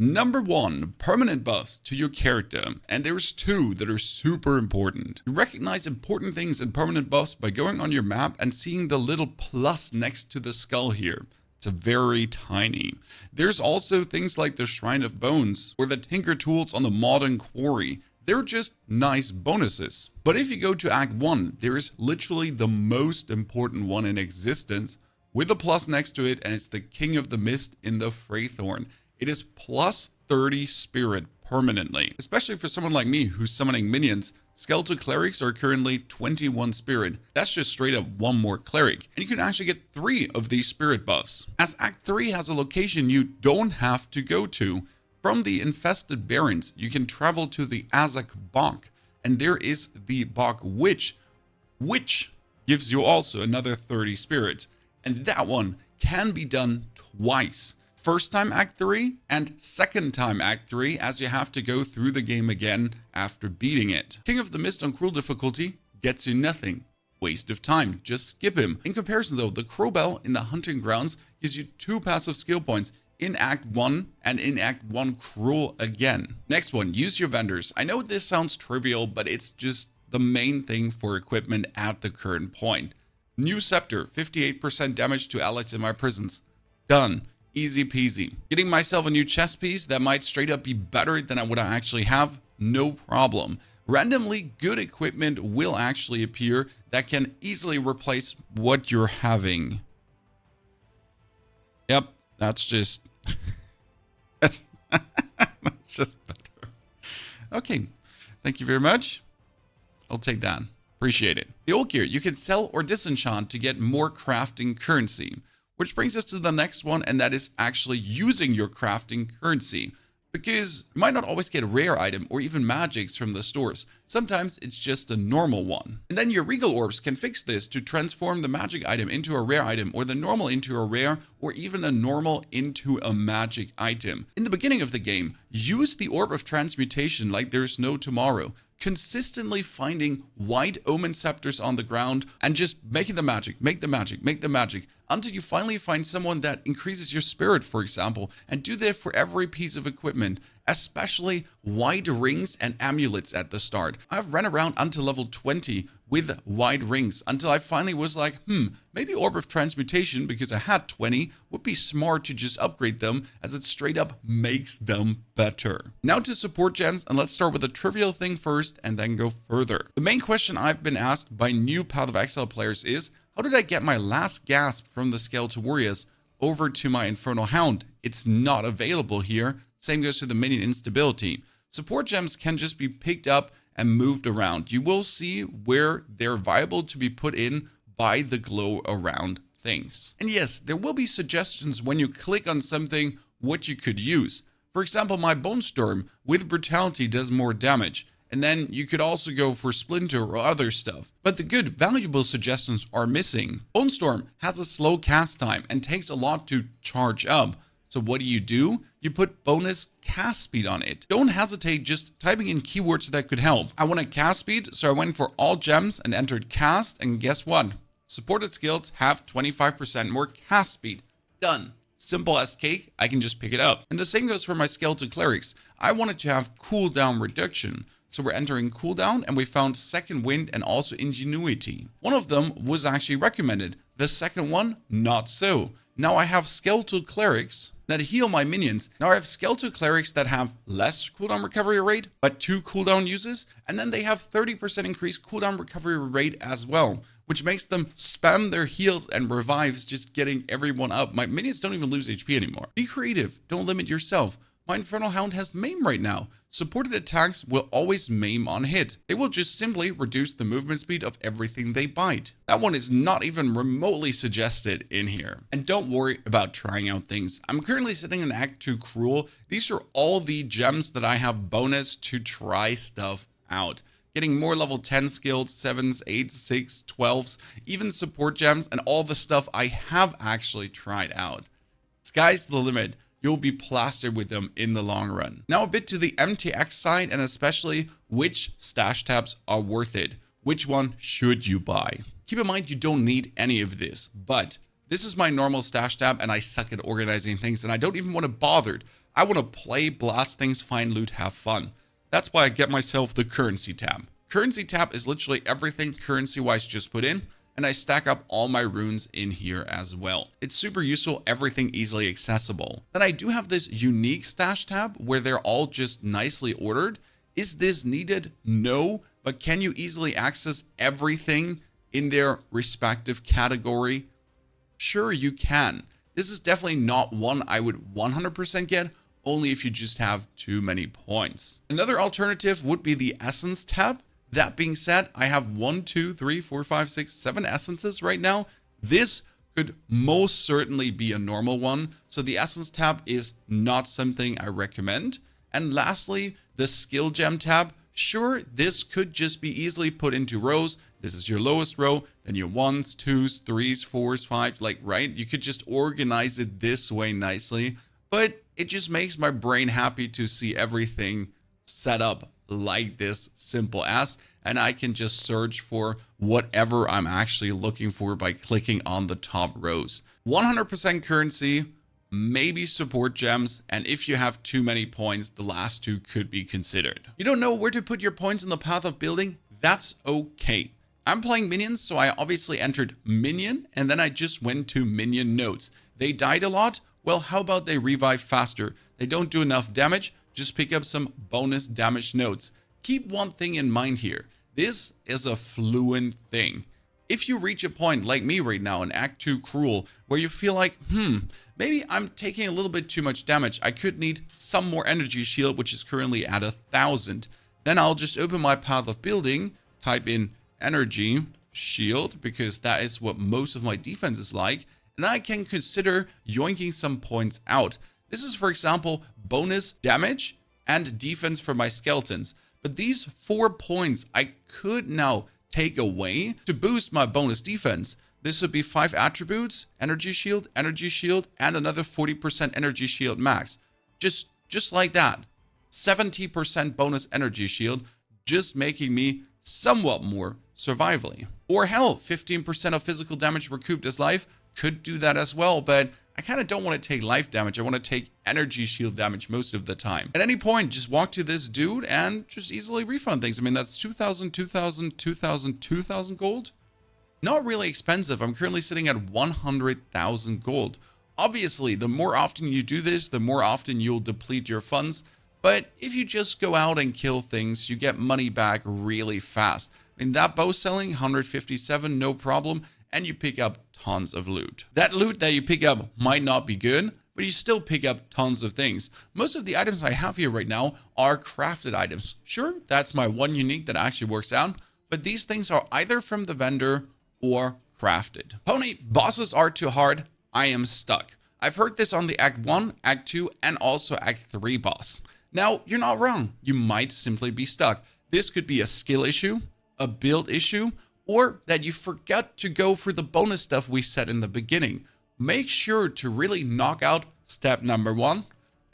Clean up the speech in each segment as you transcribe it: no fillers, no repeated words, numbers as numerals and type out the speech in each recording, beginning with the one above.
Number 1, permanent buffs to your character, and there's 2 that are super important. You recognize important things and permanent buffs by going on your map and seeing the little plus next to the skull here. It's a very tiny. There's also things like the Shrine of Bones or the Tinker Tools on the Modern Quarry. They're just nice bonuses. But if you go to Act 1, there is literally the most important one in existence with a plus next to it, and it's the King of the Mist in the Freythorn. It is plus 30 spirit permanently. Especially for someone like me who's summoning minions, skeletal clerics are currently 21 spirit. That's just straight up one more cleric. And you can actually get 3 of these spirit buffs. As Act 3 has a location you don't have to go to. From the Infested Barrens, you can travel to the Azak Bog. And there is the Bog Witch, which gives you also another 30 spirit. And that one can be done twice. First time Act 3 and second time Act 3, as you have to go through the game again after beating it. King of the Mist on Cruel difficulty gets you nothing. Waste of time, just skip him. In comparison though, the Crowbell in the Hunting Grounds gives you 2 passive skill points in Act 1 and in Act 1 Cruel again. Next one, use your vendors. I know this sounds trivial, but it's just the main thing for equipment at the current point. New Scepter, 58% damage to allies in my prisons. Done. Easy peasy. Getting myself a new chest piece that might straight up be better than what I actually have, no problem. Randomly good equipment will actually appear that can easily replace what you're having. Yep, that's just that's just better. Okay, thank you very much. I'll take that. Appreciate it. The old gear you can sell or disenchant to get more crafting currency. Which brings us to the next one, and that is actually using your crafting currency. Because you might not always get a rare item or even magics from the stores. Sometimes it's just a normal one. And then your regal orbs can fix this to transform the magic item into a rare item, or the normal into a rare, or even a normal into a magic item. In the beginning of the game, use the orb of transmutation like there's no tomorrow. Consistently finding white omen scepters on the ground and just making the magic, make the magic, make the magic, until you finally find someone that increases your spirit, for example, and do that for every piece of equipment, especially white rings and amulets at the start. I've ran around until level 20 with white rings until I finally was like, maybe Orb of Transmutation, because I had 20, would be smart to just upgrade them, as it straight up makes them better. Now to support gems, and let's start with a trivial thing first and then go further. The main question I've been asked by new Path of Exile players is, how did I get my last gasp from the Skeletal Warriors over to my Infernal Hound? It's not available here. Same goes to the minion instability. Support gems can just be picked up and moved around. You will see where they're viable to be put in by the glow around things. And yes, there will be suggestions when you click on something what you could use. For example, my Bone Storm with Brutality does more damage. And then you could also go for Splinter or other stuff. But the good, valuable suggestions are missing. Bone Storm has a slow cast time and takes a lot to charge up. So what do? You put bonus cast speed on it. Don't hesitate just typing in keywords that could help. I wanted cast speed, so I went for all gems and entered cast, and guess what? Supported skills have 25% more cast speed. Done. Simple as cake, I can just pick it up. And the same goes for my Skeletal Clerics. I wanted to have cooldown reduction. So we're entering cooldown, and we found Second Wind and also Ingenuity. One of them was actually recommended. The second one, not so. Now I have Skeletal Clerics that heal my minions. Now I have Skeletal Clerics that have less cooldown recovery rate, but 2 cooldown uses, and then they have 30% increased cooldown recovery rate as well, which makes them spam their heals and revives, just getting everyone up. My minions don't even lose HP anymore. Be creative, don't limit yourself. My Infernal Hound has maim right now. Supported attacks will always maim on hit. They will just simply reduce the movement speed of everything they bite. That one is not even remotely suggested in here. And don't worry about trying out things. I'm currently sitting in Act 2 Cruel. These are all the gems that I have bonus to try stuff out. Getting more level 10 skilled, 7s, 8s, 6s, 12s, even support gems, and all the stuff I have actually tried out. Sky's the limit. You'll be plastered with them in the long run. Now a bit to the MTX side, and especially which stash tabs are worth it. Which one should you buy? Keep in mind you don't need any of this, but this is my normal stash tab and I suck at organizing things and I don't even want to bother. I want to play, blast things, find loot, have fun. That's why I get myself the currency tab. Currency tab is literally everything currency-wise just put in, and I stack up all my runes in here as well. It's super useful, everything easily accessible. Then I do have this unique stash tab where they're all just nicely ordered. Is this needed? No, but can you easily access everything in their respective category? Sure, you can. This is definitely not one I would 100% get, only if you just have too many points. Another alternative would be the Essence tab. That being said, I have 1, 2, 3, 4, 5, 6, 7 essences right now. This could most certainly be a normal one. So the Essence tab is not something I recommend. And lastly, the Skill Gem tab. Sure, this could just be easily put into rows. This is your lowest row, then your 1s, 2s, 3s, 4s, 5s, like, right? You could just organize it this way nicely. But it just makes my brain happy to see everything set up like this, simple as, and I can just search for whatever I'm actually looking for by clicking on the top rows. 100% currency, maybe support gems, and if you have too many points, the last two could be considered. You don't know where to put your points in the path of building? That's okay. I'm playing minions, so I obviously entered minion, and then I just went to minion nodes. They died a lot. Well, how about they revive faster? They don't do enough damage. Just pick up some bonus damage nodes. Keep one thing in mind here. This is a fluent thing. If you reach a point like me right now in Act 2 Cruel, where you feel like, maybe I'm taking a little bit too much damage. I could need some more energy shield, which is currently at 1,000. Then I'll just open my path of building, type in energy shield, because that is what most of my defense is like. And I can consider yoinking some points out. This is, for example, bonus damage and defense for my skeletons. But these 4 points I could now take away to boost my bonus defense. This would be 5 attributes, energy shield, and another 40% energy shield max. Just like that. 70% bonus energy shield, just making me somewhat more survivally. Or hell, 15% of physical damage recouped as life. Could do that as well, but I kind of don't want to take life damage. I want to take energy shield damage most of the time. At any point, just walk to this dude and just easily refund things. I mean, that's 2,000, 2,000, 2,000, 2,000 gold. Not really expensive. I'm currently sitting at 100,000 gold. Obviously, the more often you do this, the more often you'll deplete your funds. But if you just go out and kill things, you get money back really fast. I mean, that bow selling, 157, no problem. And you pick up tons of loot. That loot that you pick up might not be good, but you still pick up tons of things. Most of the items I have here right now are crafted items. Sure, that's my one unique that actually works out, but these things are either from the vendor or crafted. Pony, bosses are too hard. I am stuck. I've heard this on the Act 1, Act 2, and also Act 3 boss. Now, you're not wrong. You might simply be stuck. This could be a skill issue, a build issue, or that you forget to go for the bonus stuff we said in the beginning. Make sure to really knock out step number 1,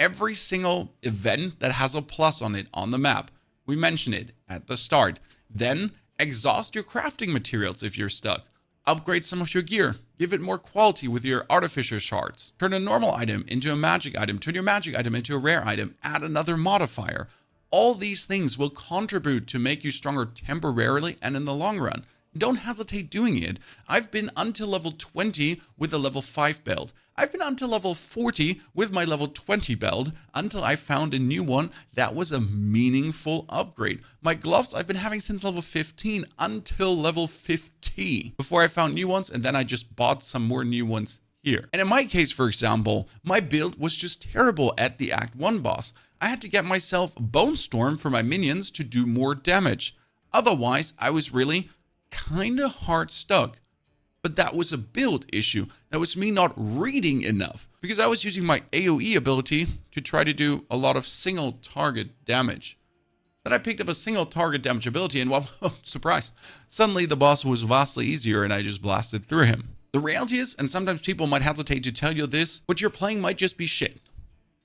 every single event that has a plus on it on the map. We mentioned it at the start. Then exhaust your crafting materials if you're stuck. Upgrade some of your gear. Give it more quality with your artificer shards. Turn a normal item into a magic item. Turn your magic item into a rare item. Add another modifier. All these things will contribute to make you stronger temporarily and in the long run. Don't hesitate doing it. I've been until level 20 with a level 5 belt. I've been until level 40 with my level 20 belt until I found a new one that was a meaningful upgrade. My gloves I've been having since level 15 until level 50 before I found new ones, and then I just bought some more new ones here. And in my case, for example, my build was just terrible at the Act 1 boss. I had to get myself Bone Storm for my minions to do more damage. Otherwise, I was really kinda hard stuck. But that was a build issue. That was me not reading enough, because I was using my AoE ability to try to do a lot of single target damage. Then I picked up a single target damage ability and, well, surprise, suddenly the boss was vastly easier and I just blasted through him. The reality is, and sometimes people might hesitate to tell you this, what you're playing might just be shit.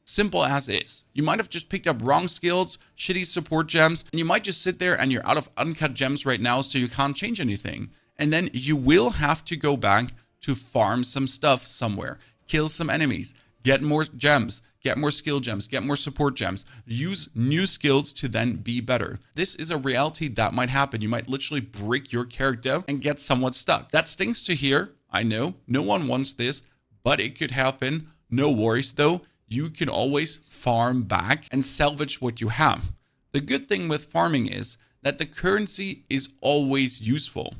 Simple as is. You might have just picked up wrong skills, shitty support gems, and you might just sit there and you're out of uncut gems right now, so you can't change anything. And then you will have to go back to farm some stuff somewhere, kill some enemies, get more gems, get more skill gems, get more support gems, use new skills to then be better. This is a reality that might happen. You might literally break your character and get somewhat stuck. That stings to hear. I know no one wants this, but it could happen. No worries though. You can always farm back and salvage what you have. The good thing with farming is that the currency is always useful.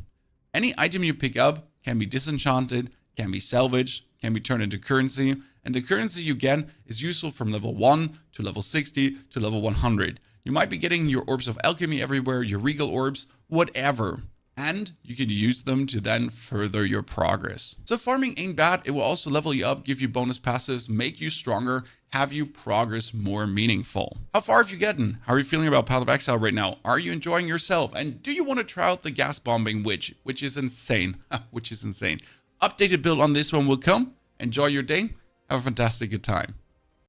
Any item you pick up can be disenchanted, can be salvaged, can be turned into currency, and the currency you get is useful from level 1 to level 60 to level 100. You might be getting your orbs of alchemy everywhere, your regal orbs, whatever. And you can use them to then further your progress. So farming ain't bad. It will also level you up, give you bonus passives, make you stronger, have you progress more meaningful. How far have you gotten? How are you feeling about Path of Exile right now? Are you enjoying yourself? And do you want to try out the gas bombing witch, which is insane, which is insane. Updated build on this one will come. Enjoy your day. Have a fantastic good time.